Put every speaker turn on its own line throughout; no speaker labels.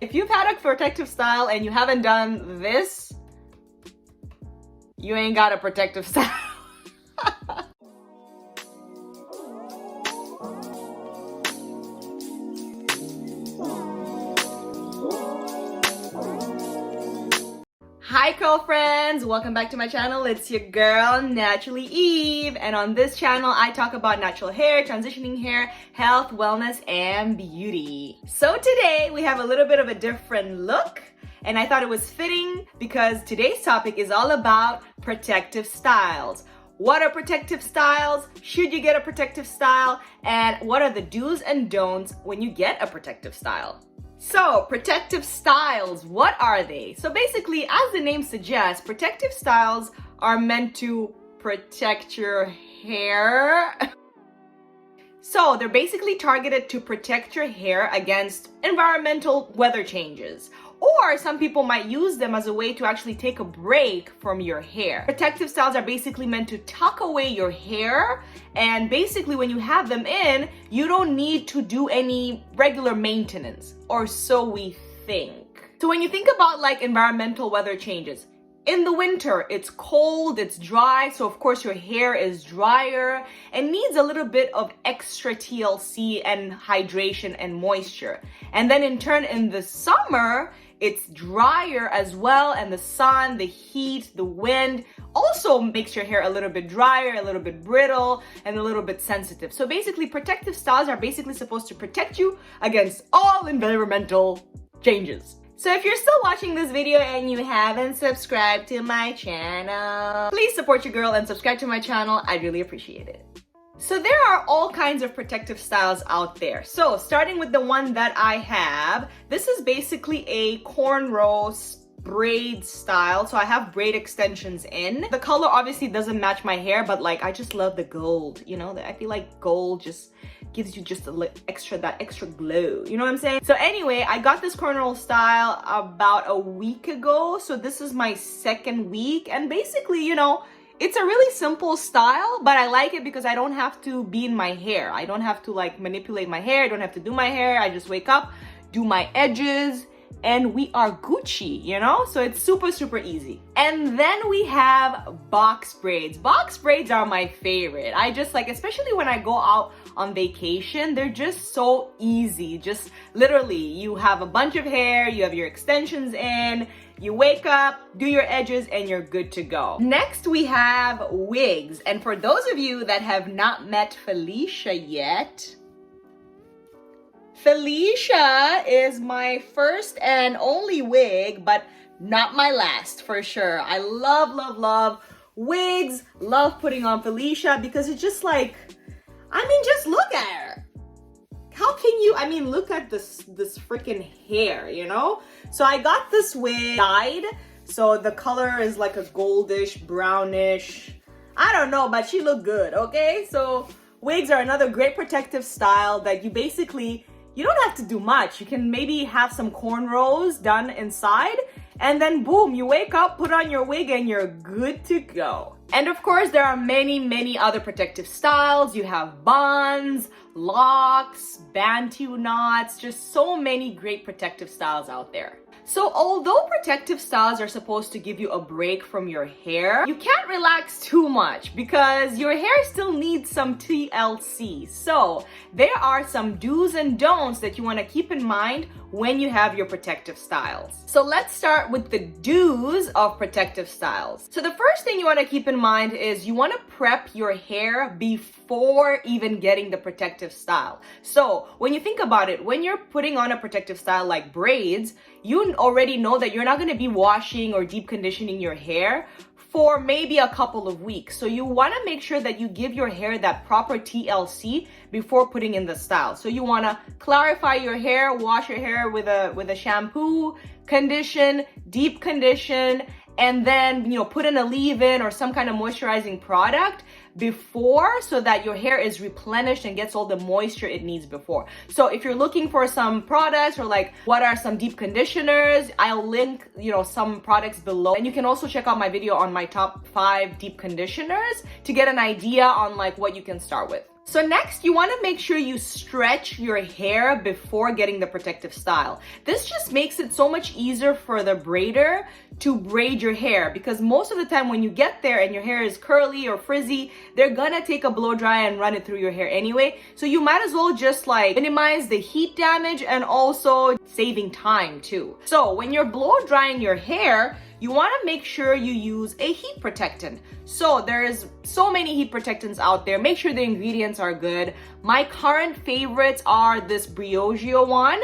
If you've had a protective style and you haven't done this, you ain't got a protective style. Hi curl friends, welcome back to my channel. It's your girl naturallyeve, and on this channel I talk about natural hair, transitioning hair, health, wellness, and beauty. So today we have a little bit of a different look, and I thought it was fitting because today's topic is all about protective styles. What are protective styles? Should you get a protective style? And what are the do's and don'ts when you get a protective style? So, protective styles, what are they? So basically, as the name suggests, protective styles are meant to protect your hair. So they're basically targeted to protect your hair against environmental weather changes. Or some people might use them as a way to actually take a break from your hair. Protective styles are basically meant to tuck away your hair, and basically when you have them in, you don't need to do any regular maintenance, or so we think. So when you think about like environmental weather changes, in the winter, it's cold, it's dry, so of course your hair is drier and needs a little bit of extra TLC and hydration and moisture. And then in turn, in the summer, it's drier as well, and the sun, the heat, the wind also makes your hair a little bit drier, a little bit brittle, and a little bit sensitive. So basically, protective styles are basically supposed to protect you against all environmental changes. So if you're still watching this video and you haven't subscribed to my channel, please support your girl and subscribe to my channel. I'd really appreciate it. So there are all kinds of protective styles out there. So starting with the one that I have, this is basically a cornrow braid style. So I have braid extensions in. The color obviously doesn't match my hair, but like I just love the gold, you know, I feel like gold just gives you just that extra glow, you know what I'm saying? So anyway, I got this cornrow style about a week ago. So this is my second week, and basically, you know, it's a really simple style, but I like it because I don't have to be in my hair. I don't have to like manipulate my hair. I don't have to do my hair. I just wake up, do my edges, and we are Gucci, you know? So it's super, super easy. And then we have box braids. Box braids are my favorite. I just like, especially when I go out on vacation, they're just so easy. Just literally, you have a bunch of hair, you have your extensions in, you wake up, do your edges, and you're good to go. Next, we have wigs. And for those of you that have not met Felicia yet, Felicia is my first and only wig, but not my last for sure. I love, love, love wigs, love putting on Felicia because it's just like, I mean, just look at her. How can you, I mean, look at this freaking hair, you know? So I got this wig dyed. So the color is like a goldish, brownish, I don't know, but she looked good, okay? So wigs are another great protective style that you basically, you don't have to do much. You can maybe have some cornrows done inside, and then boom, you wake up, put on your wig, and you're good to go. And of course, there are many, many other protective styles. You have buns, locks, bantu knots, just so many great protective styles out there. So although protective styles are supposed to give you a break from your hair, you can't relax too much because your hair still needs some TLC. So there are some do's and don'ts that you want to keep in mind when you have your protective styles. So let's start with the do's of protective styles. So the first thing you want to keep in mind is you want to prep your hair before even getting the protective style. So when you think about it, when you're putting on a protective style like braids, you already know that you're not going to be washing or deep conditioning your hair for maybe a couple of weeks. So you want to make sure that you give your hair that proper TLC before putting in the style. So you want to clarify your hair, wash your hair with a shampoo, condition, deep condition, and then, you know, put in a leave-in or some kind of moisturizing product before, so that your hair is replenished and gets all the moisture it needs before. So if you're looking for some products or like what are some deep conditioners, I'll link, you know, some products below, and you can also check out my video on my top 5 deep conditioners to get an idea on like what you can start with. So next, you want to make sure you stretch your hair before getting the protective style. This just makes it so much easier for the braider to braid your hair, because most of the time when you get there and your hair is curly or frizzy, they're gonna take a blow dry and run it through your hair anyway. So you might as well just like minimize the heat damage and also saving time too. So when you're blow drying your hair, you want to make sure you use a heat protectant. So there's so many heat protectants out there. Make sure the ingredients are good. My current favorites are this Briogeo one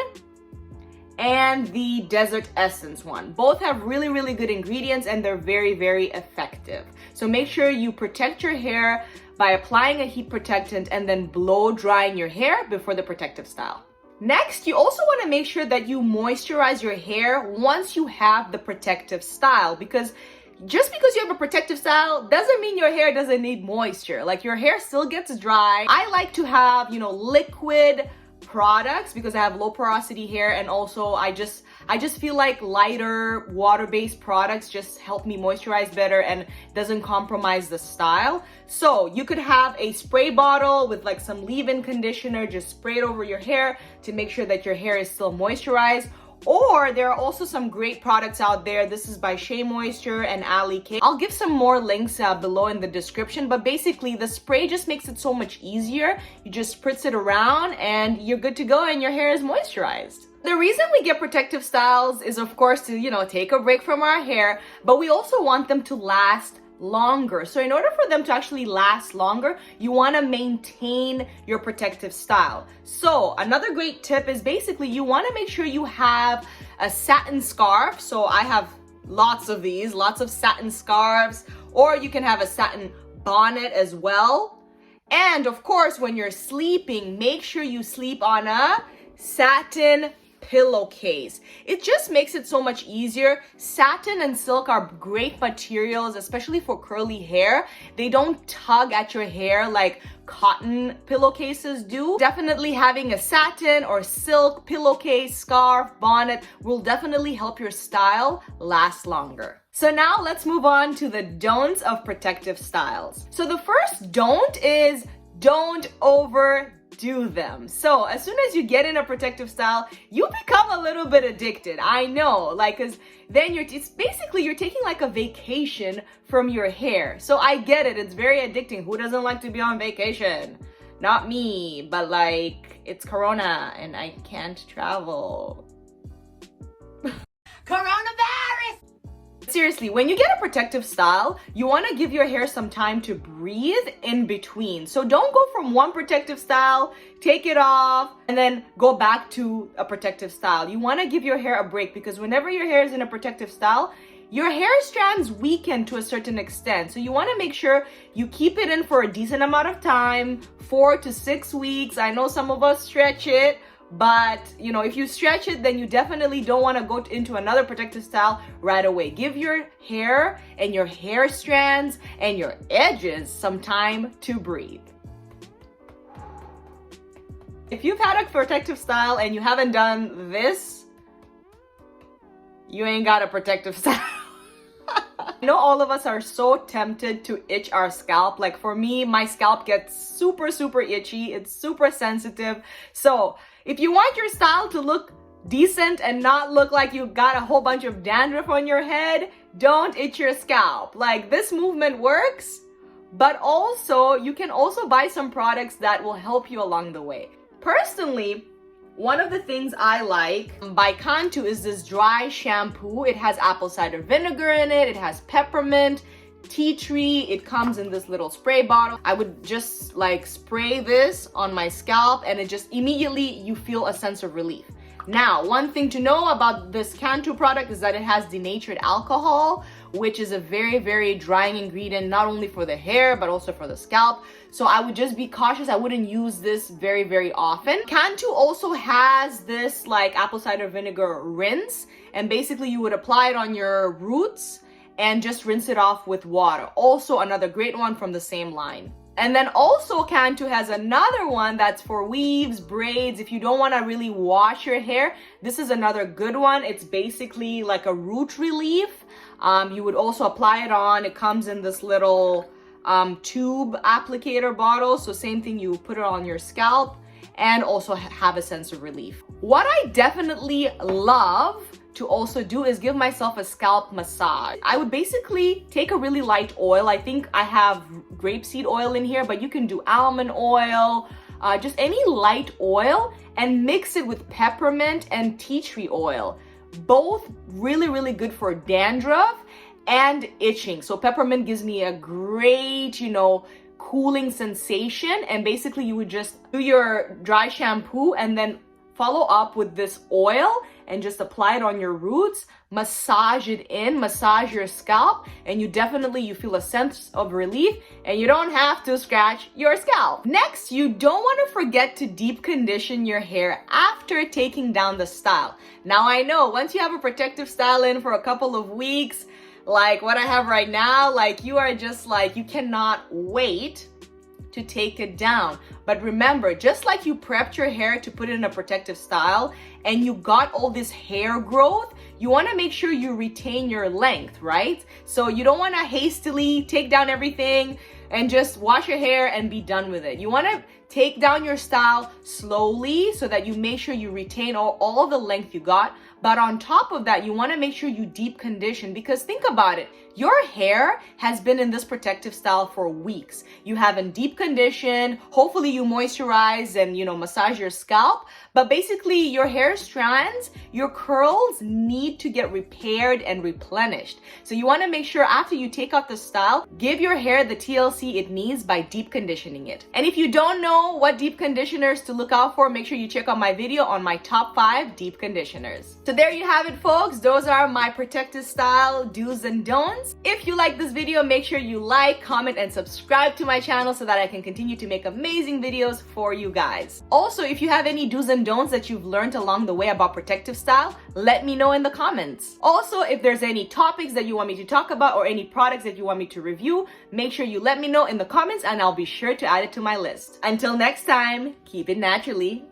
and the Desert Essence one. Both have really, really good ingredients and they're very, very effective. So make sure you protect your hair by applying a heat protectant and then blow drying your hair before the protective style. Next, you also want to make sure that you moisturize your hair once you have the protective style, because just because you have a protective style doesn't mean your hair doesn't need moisture. Like, your hair still gets dry. I like to have, liquid products because I have low porosity hair, and also I just feel like lighter water-based products just help me moisturize better and doesn't compromise the style. So you could have a spray bottle with like some leave-in conditioner, just spray it over your hair to make sure that your hair is still moisturized. Or there are also some great products out there. This is by Shea Moisture and Ali K. I'll give some more links below in the description, but basically the spray just makes it so much easier. You just spritz it around and you're good to go and your hair is moisturized. The reason we get protective styles is, of course, to, take a break from our hair, but we also want them to last longer. So in order for them to actually last longer, you want to maintain your protective style. So another great tip is basically you want to make sure you have a satin scarf. So I have lots of these, lots of satin scarves, or you can have a satin bonnet as well. And of course, when you're sleeping, make sure you sleep on a satin pillowcase. It just makes it so much easier. Satin and silk are great materials, especially for curly hair. They don't tug at your hair like cotton pillowcases do. Definitely having a satin or silk pillowcase, scarf, bonnet will definitely help your style last longer. So now let's move on to the don'ts of styles. So the first don't is don't overdo them. So as soon as you get in a protective style, you become a little bit addicted. I know, cause then it's basically you're taking like a vacation from your hair. So I get it. It's very addicting. Who doesn't like to be on vacation? Not me, but it's Corona and I can't travel. Coronavirus! Seriously, when you get a protective style, you want to give your hair some time to breathe in between. So don't go from one protective style, take it off, and then go back to a protective style. You want to give your hair a break, because whenever your hair is in a protective style, your hair strands weaken to a certain extent. So you want to make sure you keep it in for a decent amount of time, 4 to 6 weeks. I know some of us stretch it, but if you stretch it, then you definitely don't want to go into another protective style right away. Give your hair and your hair strands and your edges some time to breathe. If you've had a protective style and you haven't done this, you ain't got a protective style. I know all of us are so tempted to itch our scalp. Like for me, my scalp gets super, super itchy. It's super sensitive. So if you want your style to look decent and not look like you got a whole bunch of dandruff on your head, don't itch your scalp. This movement works, but also you can also buy some products that will help you along the way. Personally, one of the things I like by Cantu is this dry shampoo. It has apple cider vinegar in it. It has peppermint, tea tree. It comes in this little spray bottle. I would just spray this on my scalp and it just immediately you feel a sense of relief. Now, one thing to know about this Cantu product is that it has denatured alcohol, which is a very, very drying ingredient, not only for the hair, but also for the scalp. So I would just be cautious. I wouldn't use this very, very often. Cantu also has this apple cider vinegar rinse, and basically you would apply it on your roots and just rinse it off with water. Also another great one from the same line. And then also Cantu has another one that's for weaves, braids. If you don't want to really wash your hair, this is another good one. It's basically like a root relief. You would also apply it on. It comes in this little tube applicator bottle. So same thing, you put it on your scalp and also have a sense of relief. What I definitely love to also do is give myself a scalp massage. I would basically take a really light oil. I think I have grapeseed oil in here, but you can do almond oil, just any light oil, and mix it with peppermint and tea tree oil. Both really, really good for dandruff and itching. So peppermint gives me a great, cooling sensation. And basically you would just do your dry shampoo and then follow up with this oil and just apply it on your roots, massage it in, massage your scalp, and you feel a sense of relief and you don't have to scratch your scalp. Next, you don't want to forget to deep condition your hair after taking down the style. Now I know once you have a protective style in for a couple of weeks, like what I have right now, like you are just like, you cannot wait to take it down. But remember, just like you prepped your hair to put it in a protective style and you got all this hair growth, you want to make sure you retain your length, right? So you don't want to hastily take down everything and just wash your hair and be done with it. You want to take down your style slowly so that you make sure you retain all the length you got. But on top of that, you want to make sure you deep condition, because think about it. Your hair has been in this protective style for weeks. You haven't deep conditioned. Hopefully you moisturize and, massage your scalp. But basically your hair strands, your curls need to get repaired and replenished. So you want to make sure after you take out the style, give your hair the TLC it needs by deep conditioning it. And if you don't know what deep conditioners to look out for, make sure you check out my video on my top 5 deep conditioners. So there you have it, folks. Those are my protective style do's and don'ts. If you like this video, make sure you like, comment, and subscribe to my channel so that I can continue to make amazing videos for you guys. Also, if you have any do's and don'ts that you've learned along the way about protective style, let me know in the comments. Also, if there's any topics that you want me to talk about or any products that you want me to review, make sure you let me know in the comments and I'll be sure to add it to my list. Until next time, keep it naturally.